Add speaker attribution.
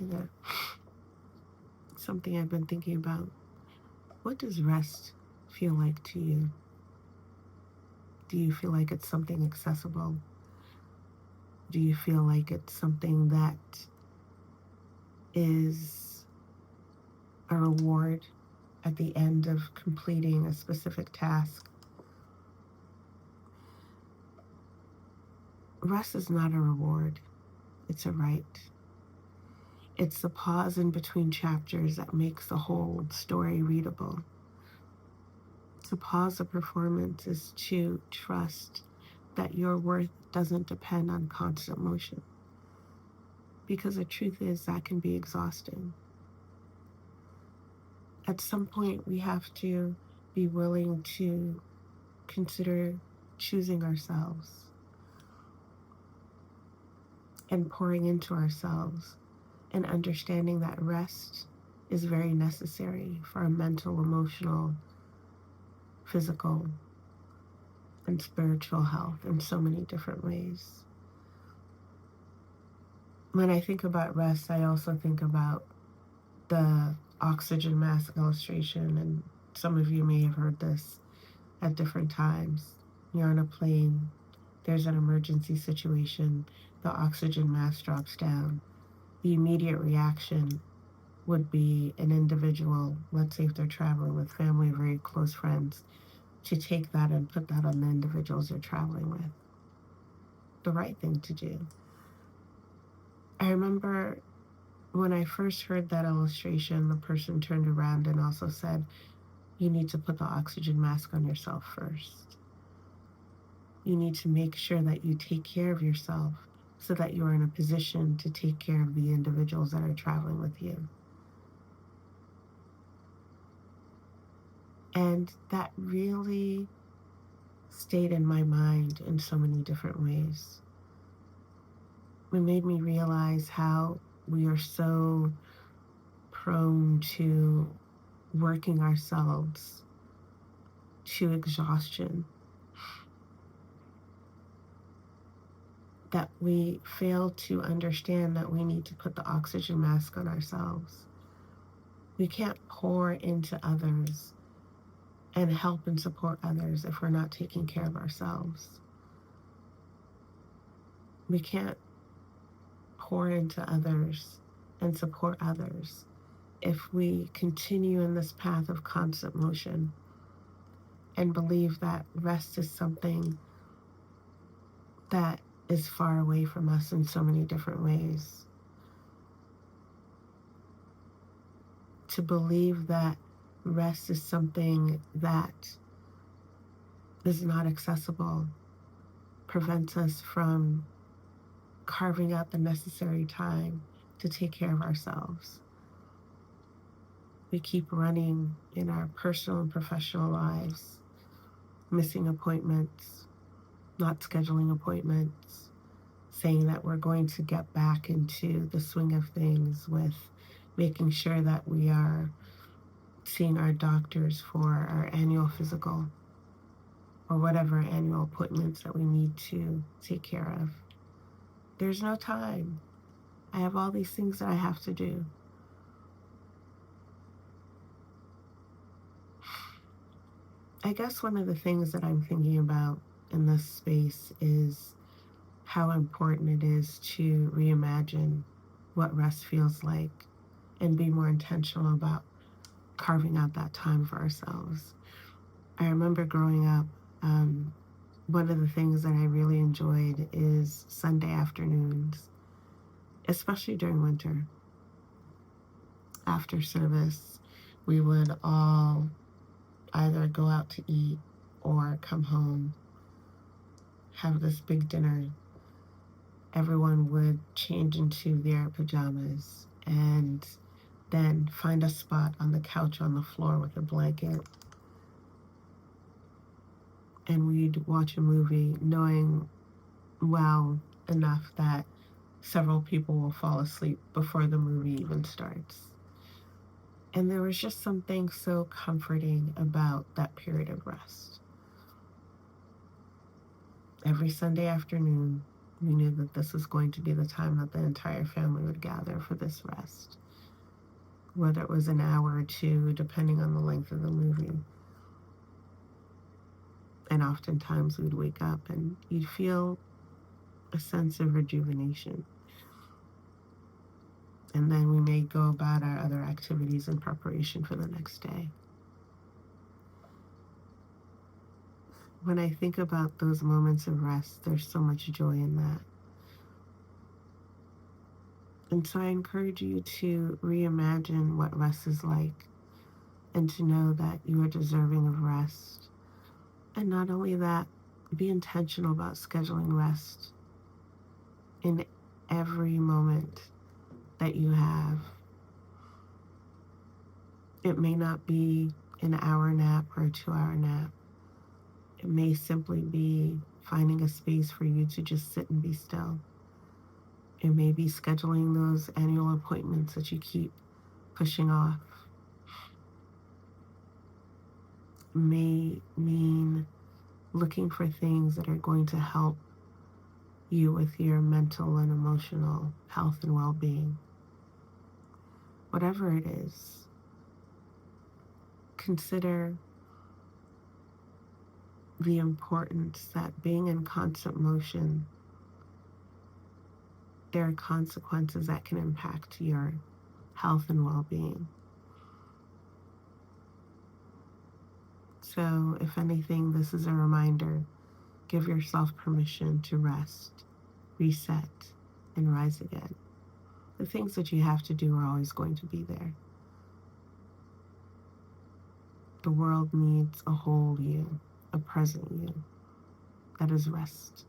Speaker 1: say that. Something I've been thinking about. What does rest feel like to you? Do you feel like it's something accessible? Do you feel like it's something that is a reward at the end of completing a specific task? Rest is not a reward, it's a right. It's the pause in between chapters that makes the whole story readable. To pause a performance is to trust that your worth doesn't depend on constant motion. Because the truth is, that can be exhausting. At some point, we have to be willing to consider choosing ourselves and pouring into ourselves and understanding that rest is very necessary for our mental, emotional, physical, and spiritual health in so many different ways. When I think about rest, I also think about the oxygen mask illustration, and some of you may have heard this at different times. You're on a plane, there's an emergency situation, the oxygen mask drops down. The immediate reaction would be an individual, let's say if they're traveling with family, very close friends, to take that and put that on the individuals they're traveling with. The right thing to do. I remember when I first heard that illustration, the person turned around and also said, you need to put the oxygen mask on yourself first. You need to make sure that you take care of yourself so that you're in a position to take care of the individuals that are traveling with you. And that really stayed in my mind in so many different ways. It made me realize how we are so prone to working ourselves to exhaustion that we fail to understand that we need to put the oxygen mask on ourselves. We can't pour into others and help and support others if we're not taking care of ourselves. We can't pour into others and support others if we continue in this path of constant motion and believe that rest is something that is far away from us in so many different ways. To believe that rest is something that is not accessible prevents us from carving out the necessary time to take care of ourselves. We keep running in our personal and professional lives, missing appointments, not scheduling appointments, saying that we're going to get back into the swing of things with making sure that we are seeing our doctors for our annual physical or whatever annual appointments that we need to take care of. There's no time. I have all these things that I have to do. I guess one of the things that I'm thinking about in this space is how important it is to reimagine what rest feels like and be more intentional about carving out that time for ourselves. I remember growing up, one of the things that I really enjoyed is Sunday afternoons, especially during winter. After service, we would all either go out to eat or come home, have this big dinner. Everyone would change into their pajamas and then find a spot on the couch on the floor with a blanket. And we'd watch a movie knowing well enough that several people will fall asleep before the movie even starts. And there was just something so comforting about that period of rest. Every Sunday afternoon, We knew that this was going to be the time that the entire family would gather for this rest, whether it was an hour or two, depending on the length of the movie. And oftentimes we'd wake up and you'd feel a sense of rejuvenation. And then we may go about our other activities in preparation for the next day. When I think about those moments of rest, there's so much joy in that. And so I encourage you to reimagine what rest is like and to know that you are deserving of rest. And not only that, be intentional about scheduling rest in every moment that you have. It may not be an hour nap or a 2 hour nap. It may simply be finding a space for you to just sit and be still. It may be scheduling those annual appointments that you keep pushing off. It may mean looking for things that are going to help you with your mental and emotional health and well-being. Whatever it is, consider the importance that being in constant motion, there are consequences that can impact your health and well-being. So, if anything, this is a reminder. Give yourself permission to rest, reset, and rise again. The things that you have to do are always going to be there. The world needs a whole you, a present you that is rest.